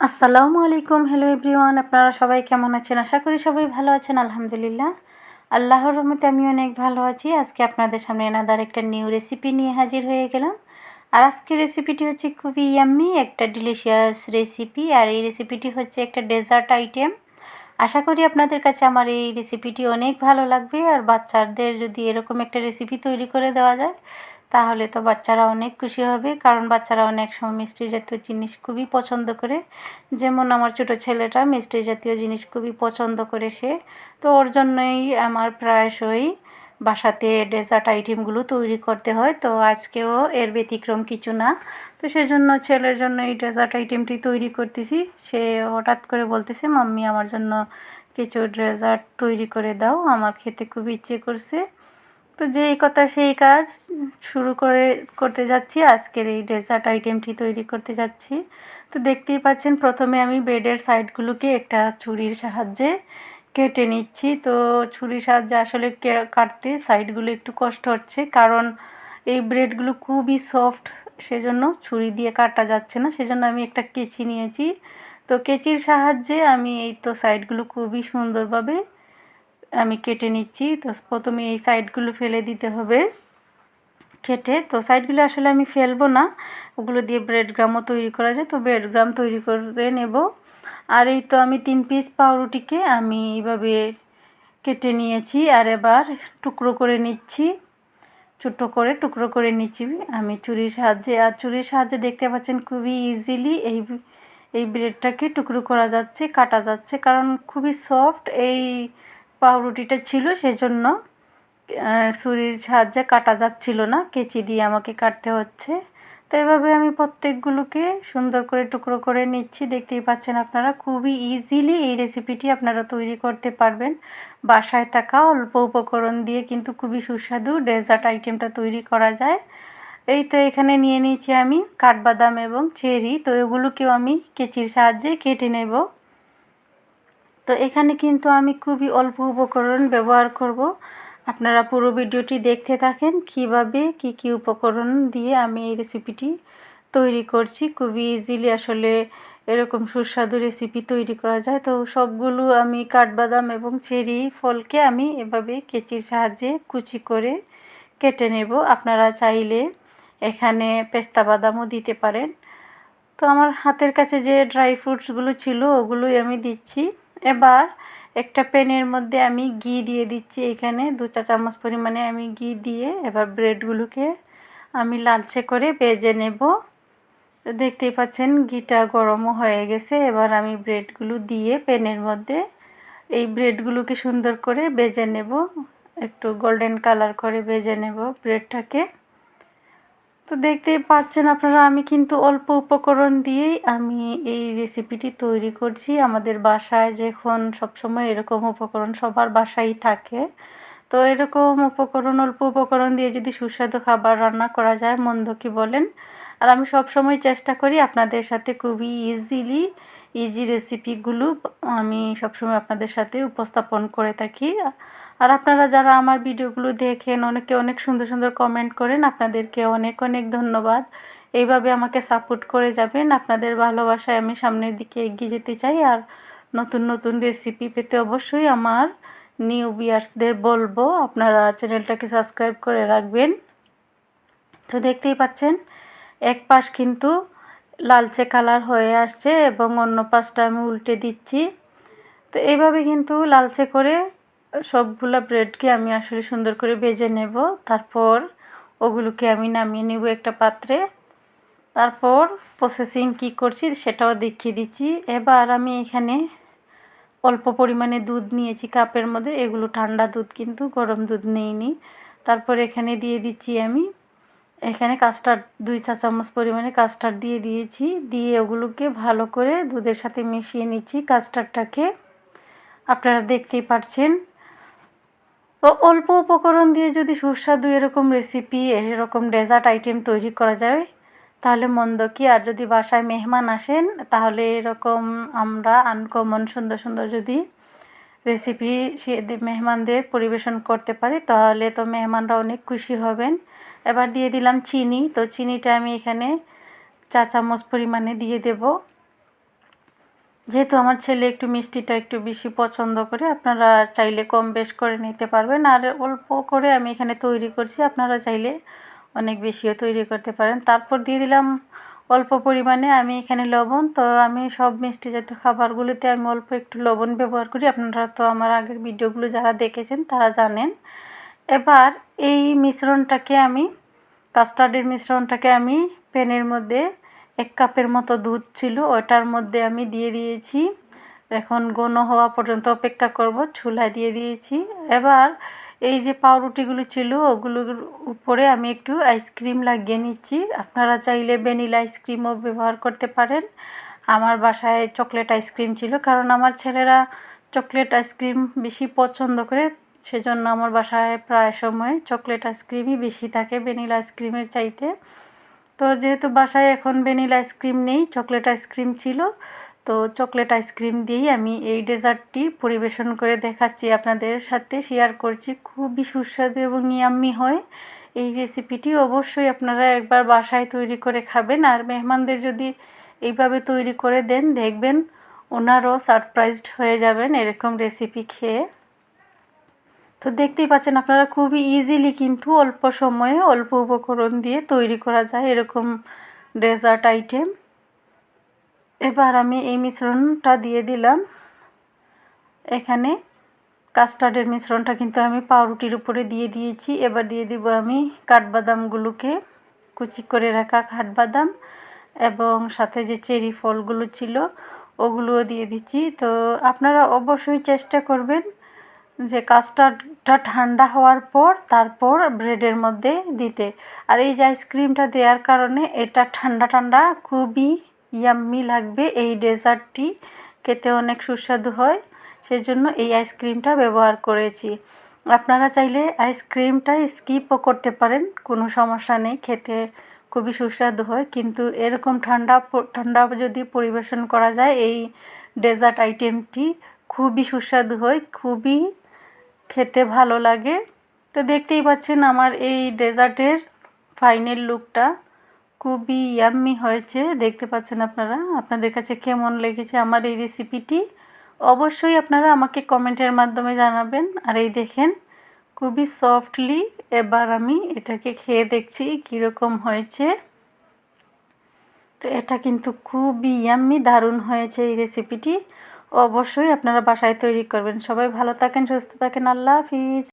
আসসালামু আলাইকুম। Hello everyone, আপনারা সবাই কেমন আছেন? আশা করি সবাই ভালো আছেন। আলহামদুলিল্লাহ, আল্লাহর রহমতে আমি অনেক ভালো আছি। আজকে আপনাদের সামনে এনাদার একটা নিউ রেসিপি নিয়ে হাজির হয়ে গেলাম। আর আজকের রেসিপিটি হচ্ছে খুবই ইয়াম্মি একটা ডিলিশিয়াস রেসিপি। আর এই রেসিপিটি হচ্ছে একটা ডেজার্ট আইটেম। আশা করি আপনাদের কাছে আমার এই রেসিপিটি অনেক ভালো লাগবে। আর বাচ্চাদের যদি এরকম একটা রেসিপি তৈরি করে দেওয়া যায় তাহলে তো বাচ্চারা অনেক খুশি হবে, কারণ বাচ্চারা অনেক সময় মিষ্টি জাতীয় জিনিস খুবই পছন্দ করে। যেমন আমার ছোটো ছেলেটা মিষ্টি জাতীয় জিনিস খুবই পছন্দ করে সে, তো ওর জন্যই আমার প্রায়শই বাসাতে ডেজার্ট আইটেমগুলো তৈরি করতে হয়। তো আজকেও এর ব্যতিক্রম কিছু না। তো সেজন্য ছেলের জন্য এই ডেজার্ট আইটেমটি তৈরি করতেছি। সে হঠাৎ করে বলতেছে, মাম্মি আমার জন্য কিছু ডেজার্ট তৈরি করে দাও, আমার খেতে খুব ইচ্ছে করছে। তো যেই কথা সেই কাজ শুরু করতে যাচ্ছি। আজকের এই ডেজার্ট আইটেমটি তৈরি করতে যাচ্ছি। তো দেখতেই পাচ্ছেন, প্রথমে আমি ব্রেডের সাইডগুলোকে একটা ছুরির সাহায্যে কেটে নিচ্ছি। তো ছুরির সাহায্যে আসলে কাটতে সাইডগুলো একটু কষ্ট হচ্ছে, কারণ এই ব্রেডগুলো খুবই সফট, সেজন্য ছুরি দিয়ে কাটা যাচ্ছে না। সেজন্য আমি একটা কেচি নিয়েছি। তো কেচির সাহায্যে আমি এই তো সাইডগুলো খুবই সুন্দরভাবে আমি কেটে নিচ্ছি। তো প্রথমে এই সাইডগুলো ফেলে দিতে হবে কেটে। তো সাইডগুলো আসলে আমি ফেলবো না, ওগুলো দিয়ে ব্রেড গ্রামও তৈরি করা যায়। তো ব্রেড গ্রাম তৈরি করে নেব। আর এই তো আমি 3 পিস পাউরুটিকে আমি এইভাবে কেটে নিয়েছি। আর এবার টুকরো করে নিচ্ছি, ছোটো করে টুকরো করে নিচ্ছি আমি ছুরির সাহায্যে। আর ছুরির সাহায্যে দেখতে পাচ্ছেন খুবই ইজিলি এই ব্রেডটাকে টুকরো করা যাচ্ছে, কাটা যাচ্ছে, কারণ খুবই সফট এই পাউরুটিটা ছিল, সেজন্য ছুরির সাহায্যে কাটা যাচ্ছিল না, কেচি দিয়ে আমাকে কাটতে হচ্ছে। তো এভাবে আমি প্রত্যেকগুলোকে সুন্দর করে টুকরো করে নিচ্ছি। দেখতেই পাচ্ছেন আপনারা, খুবই ইজিলি এই রেসিপিটি আপনারা তৈরি করতে পারবেন। বাসায় থাকা অল্প উপকরণ দিয়ে কিন্তু খুবই সুস্বাদু ডেজার্ট আইটেমটা তৈরি করা যায়। এই তো এখানে নিয়ে নিয়েছি আমি কাঠবাদাম এবং চেরি। তো এগুলোকেও আমি কেচির সাহায্যে কেটে নেব। তো এখানে কিন্তু আমি খুবই অল্প উপকরণ ব্যবহার করব। আপনারা পুরো ভিডিওটি দেখতে থাকেন কিভাবে কি উপকরণ দিয়ে আমি এই রেসিপিটি তৈরি করছি। খুবই ইজিলি আসলে এরকম সুস্বাদু রেসিপি তৈরি করা যায়। তো সবগুলো আমি কাঠবাদাম এবং চেরি ফলকে আমি এভাবে কেচির সাহায্যে কুচি করে কেটে নেব। আপনারা চাইলে এখানে পেস্তা বাদামও দিতে পারেন। তো আমার হাতের কাছে যে ড্রাই ফ্রুটসগুলো ছিল ওগুলোই আমি দিচ্ছি। এবার একটা প্যানের মধ্যে আমি ঘি দিয়ে দিচ্ছি। এখানে 2 চা চামচ পরিমাণে আমি ঘি দিয়ে এবার ব্রেডগুলোকে আমি লালচে করে ভেজে নেব। তো দেখতেই পাচ্ছেন ঘিটা গরমও হয়ে গেছে। এবার আমি ব্রেডগুলো দিয়ে প্যানের মধ্যে এই ব্রেডগুলোকে সুন্দর করে ভেজে নেব, একটু গোল্ডেন কালার করে ভেজে নেব ব্রেডটাকে। তো দেখতেই পাচ্ছেন আপনারা, আমি কিন্তু অল্প উপকরণ দিয়েই আমি এই রেসিপিটি তৈরি করছি। আমাদের বাসায় যখন সবসময় এরকম উপকরণ সবার বাসায় থাকে, তো এরকম উপকরণ অল্প উপকরণ দিয়ে যদি সুস্বাদু খাবার রান্না করা যায়, মন্দ কি বলেন? আর আমি সবসময় চেষ্টা করি আপনাদের সাথে খুবই ইজি রেসিপিগুলো আমি সবসময় আপনাদের সাথে উপস্থাপন করে থাকি। আর আপনারা যারা আমার ভিডিওগুলো দেখেন, অনেকে অনেক সুন্দর সুন্দর কমেন্ট করেন, আপনাদেরকে অনেক অনেক ধন্যবাদ। এইভাবে আমাকে সাপোর্ট করে যাবেন। আপনাদের ভালোবাসায় আমি সামনের দিকে এগিয়ে যেতে চাই। আর নতুন নতুন রেসিপি পেতে অবশ্যই আমার নিউ ভিউয়ার্সদের বলবো আপনারা চ্যানেলটাকে সাবস্ক্রাইব করে রাখবেন। তো দেখতেই পাচ্ছেন এক পাশ কিন্তু লালচে কালার হয়ে আসছে এবং অন্য পাশটা আমি উল্টে দিচ্ছি। তো এইভাবে কিন্তু লালচে করে সবগুলা ব্রেডকে আমি আসলে সুন্দর করে ভেজে নেব। তারপর ওগুলোকে আমি নামিয়ে নেব একটা পাত্রে। তারপর প্রসেসিং কি করছি সেটাও দেখিয়ে দিচ্ছি। এবার আমি এখানে অল্প পরিমাণে দুধ নিয়েছি কাপের মধ্যে, এগুলো ঠান্ডা দুধ কিন্তু গরম দুধ নেইনি। তারপর এখানে দিয়ে দিচ্ছি আমি এখানে কাস্টার্ড 2 চা চামচ পরিমাণে কাস্টার্ড দিয়ে দিয়েছি। দিয়ে ওগুলোকে ভালো করে দুধের সাথে মিশিয়ে নিচ্ছি কাস্টার্ডটাকে। আপনারা দেখতেই পাচ্ছেন। তো অল্প উপকরণ দিয়ে যদি সুস্বাদু এরকম রেসিপি, এরকম ডেজার্ট আইটেম তৈরি করা যায় তাহলে মন্দ কি? আর যদি বাসায় মেহমান আসেন তাহলে এরকম আমরা আনকমন সুন্দর সুন্দর যদি রেসিপি সে মেহমানদের পরিবেশন করতে পারি তাহলে তো মেহমানরা অনেক খুশি হবেন। এবার দিয়ে দিলাম চিনি। তো চিনিটা আমি এখানে 4 চামচ পরিমাণে দিয়ে দেব। যেহেতু আমার ছেলে একটু মিষ্টিটা একটু বেশি পছন্দ করে, আপনারা চাইলে কম বেশ করে নিতে পারবেন। আর অল্প করে আমি এখানে তৈরি করছি, আপনারা চাইলে অনেক বেশিও তৈরি করতে পারেন। তারপর দিয়ে দিলাম অল্প পরিমাণে আমি এখানে লবণ। তো আমি সব মিষ্টি জাতীয় খাবারগুলোতে আমি অল্প একটু লবণ ব্যবহার করি, আপনারা তো আমার আগের ভিডিওগুলো যারা দেখেছেন তারা জানেন। এবার এই মিশ্রণটাকে আমি কাস্টার্ডের মিশ্রণটাকে আমি প্যানের মধ্যে 1 কাপের মতো দুধ ছিল ওটার মধ্যে আমি দিয়ে দিয়েছি। এখন ঘন হওয়া পর্যন্ত অপেক্ষা করব, চুলায় দিয়ে দিয়েছি। এবার এই যে পাউরুটিগুলো ছিল ওগুলোর উপরে আমি একটু আইসক্রিম লাগিয়ে নিচ্ছি। আপনারা চাইলে ভ্যানিলা আইসক্রিমও ব্যবহার করতে পারেন। আমার বাসায় চকলেট আইসক্রিম ছিল, কারণ আমার ছেলেরা চকলেট আইসক্রিম বেশি পছন্দ করে, সেজন্য আমার বাসায় প্রায় সময় চকলেট আইসক্রিমই বেশি থাকে ভ্যানিলা আইসক্রিমের চাইতে। তো যেহেতু বাসায় এখন ভ্যানিলা আইসক্রিম নেই, চকলেট আইসক্রিম ছিল, তো চকলেট আইসক্রিম দিয়েই আমি এই ডেজার্টটি পরিবেশন করে দেখাচ্ছি, আপনাদের সাথে শেয়ার করছি। খুবই সুস্বাদু এবং ইয়াম্মি হয় এই রেসিপিটি। অবশ্যই আপনারা একবার বাসায় তৈরি করে খাবেন, আর মেহমানদের যদি এইভাবে তৈরি করে দেন দেখবেন ওনারাও সারপ্রাইজড হয়ে যাবেন এরকম রেসিপি খেয়ে। তো দেখতেই পাচ্ছেন আপনারা খুবই ইজিলি কিন্তু অল্প সময়ে অল্প উপকরণ দিয়ে তৈরি করা যায় এরকম ডেজার্ট আইটেম। এবার আমি এই মিশ্রণটা দিয়ে দিলাম। এখানে কাস্টার্ডের মিশ্রণটা কিন্তু আমি পাউরুটির উপরে দিয়ে দিয়েছি। এবার দিয়ে দিব আমি কাঠবাদামগুলোকে, কুচি করে রাখা কাঠবাদাম, এবং সাথে যে চেরি ফলগুলো ছিল ওগুলোও দিয়ে দিচ্ছি। তো আপনারা অবশ্যই চেষ্টা করবেন যে কাস্টার্ডটা ঠান্ডা হওয়ার পর তারপর ব্রেডের মধ্যে দিতে। আর এই যে আইসক্রিমটা দেওয়ার কারণে এটা ঠান্ডা ঠান্ডা খুবই ইয়াম্মি লাগবে, এই ডেজার্টটি খেতে অনেক সুস্বাদু হয়, সেজন্য এই আইসক্রিমটা ব্যবহার করেছি। আপনারা চাইলে আইসক্রিমটা স্কিপও করতে পারেন, কোনো সমস্যা নেই, খেতে খুবই সুস্বাদু হয়। কিন্তু এরকম ঠান্ডা ঠান্ডা যদি পরিবেশন করা যায় এই ডেজার্ট আইটেমটি খুবই সুস্বাদু হয়, খুবই খেতে ভালো লাগে। তো দেখতেই পাচ্ছেন আমার এই ডেজার্টের ফাইনাল লুকটা খুবই ইয়াম্মি হয়েছে। দেখতে পাচ্ছেন আপনারা, আপনাদের কাছে কেমন লেগেছে আমার এই রেসিপিটি অবশ্যই আপনারা আমাকে কমেন্টের মাধ্যমে জানাবেন। আর এই দেখেন খুবই সফটলি এবার আমি এটাকে খেয়ে দেখছি কীরকম হয়েছে। তো এটা কিন্তু খুবই ইয়াম্মি, দারুণ হয়েছে এই রেসিপিটি। অবশ্যই আপনারা বাসায় তৈরি করবেন। সবাই ভালো থাকেন, সুস্থ থাকেন, আল্লাহ হাফিজ।